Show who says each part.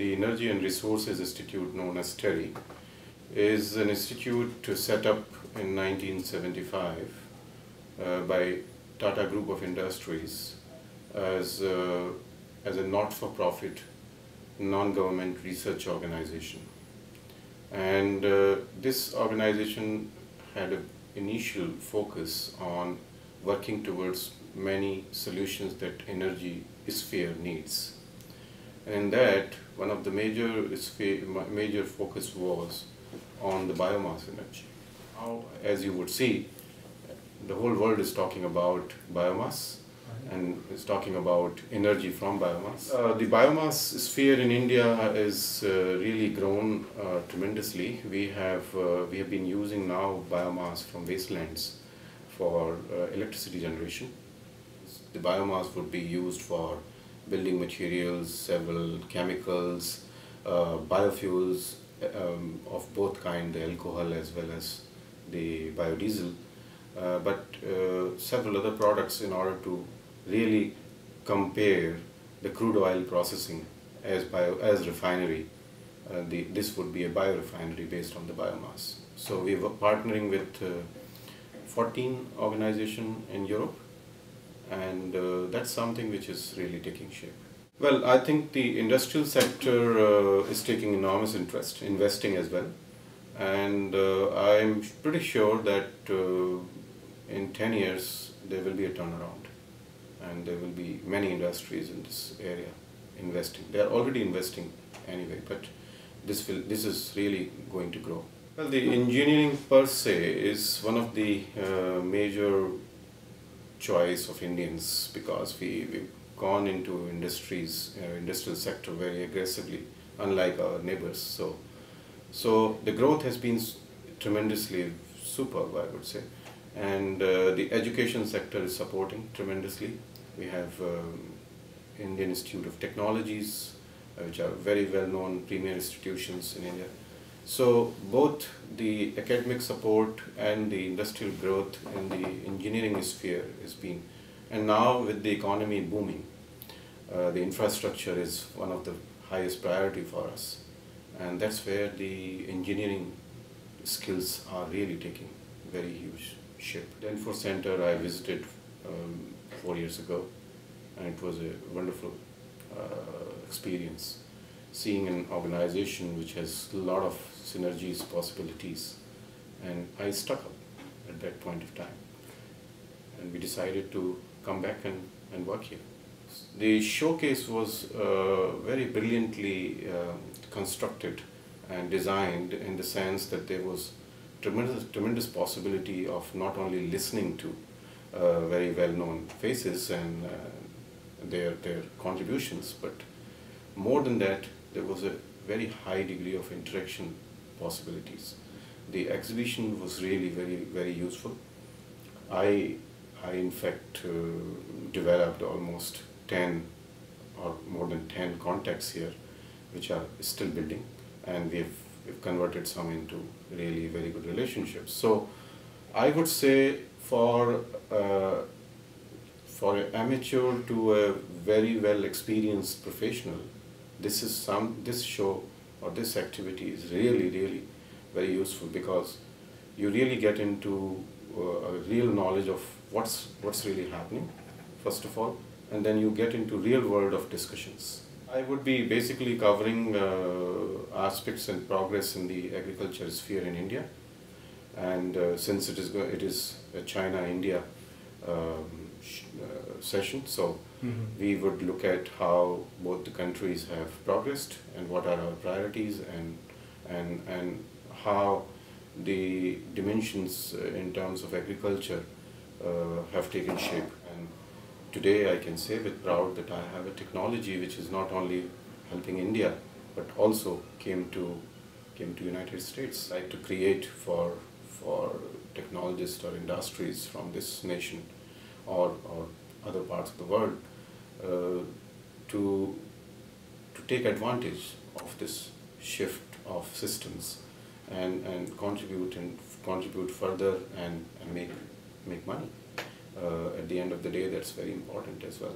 Speaker 1: the Energy and Resources Institute, known as TERI, is an institute set up in 1975 by Tata Group of Industries as a not-for-profit, non-government research organization. And this organization had an initial focus on working towards many solutions that energy sphere needs. And in that, one of the major focus was on the biomass energy. Now, as you would see, the whole world is talking about biomass and is talking about energy from biomass. The biomass sphere in India is really grown tremendously. We have been using now biomass from wastelands for electricity generation. The biomass would be used for building materials, several chemicals, biofuels of both kind, the alcohol as well as the biodiesel, but several other products in order to really compare the crude oil processing as refinery. This would be a biorefinery based on the biomass. So we were partnering with 14 organizations in Europe, and that's something which is really taking shape. Well, I think the industrial sector is taking enormous interest, investing as well, and I'm pretty sure that in 10 years there will be a turnaround, and there will be many industries in this area investing. They are already investing anyway, but this is really going to grow. Well, the engineering per se is one of the major choice of Indians, because we've gone into industrial sector very aggressively, unlike our neighbors. So the growth has been tremendously superb, I would say, and the education sector is supporting tremendously. We have Indian Institute of Technologies, which are very well-known premier institutions in India. So both the academic support and the industrial growth in the engineering sphere has been, and now with the economy booming, the infrastructure is one of the highest priority for us, and that's where the engineering skills are really taking very huge shape. The Info Center I visited 4 years ago, and it was a wonderful experience, seeing an organization which has a lot of synergies, possibilities, and I stuck up at that point of time, and we decided to come back and work here. The showcase was very brilliantly constructed and designed, in the sense that there was tremendous possibility of not only listening to very well-known faces and their contributions, but more than that, there was a very high degree of interaction possibilities. The exhibition was really very useful. I in fact developed almost 10 or more than 10 contacts here, which are still building, and we've converted some into really very good relationships. So I would say for an amateur to a very well experienced professional, this show or this activity is really very useful, because you really get into a real knowledge of what's really happening, first of all, and then you get into real world of discussions. I would be basically covering aspects and progress in the agriculture sphere in India, and since it is a China-India session, so we would look at how both the countries have progressed and what are our priorities, and how the dimensions in terms of agriculture have taken shape. And today I can say with pride that I have a technology which is not only helping India, but also came to United States. I like to create for technologists or industries from this nation or other parts of the world to take advantage of this shift of systems and contribute further and make money. At the end of the day, that's very important as well.